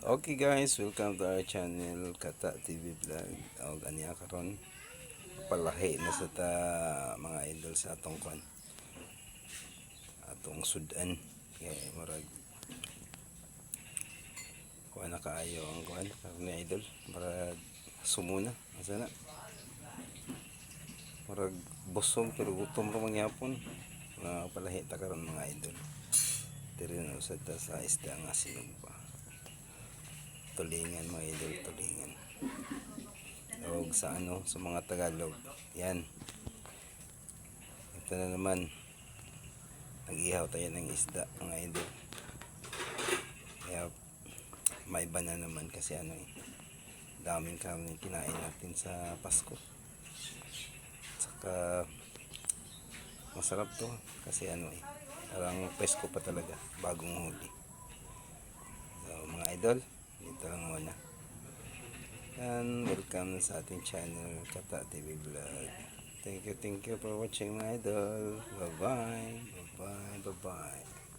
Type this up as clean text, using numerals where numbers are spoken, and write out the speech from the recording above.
Okay guys, welcome to our channel Kata TV Vlog. O ganiya karon palahi na sa ta mga idol sa atong kwan. Atong sudan. Kay murag kuha na kaayo ang kwan karon ni idol murag sumuna asa na. Murag busog pero gutom ra mangyapon. Na palahi ta karon mga idol. Diri na usad ta sa isda nga sinog pa. Tulingan mga idol, tulingan. O sa sa mga Tagalog. Yan. Ito na naman. Nag-ihaw tayo ng isda mga idol. Kaya maiba na naman kasi daming karne kinain natin sa Pasko. Saka masarap to kasi parang pesko pa talaga, bagong huli. So mga idol, dito lang muna. And welcome sa ating channel Kata TV Vlog. Thank you for watching mga idol. Bye bye.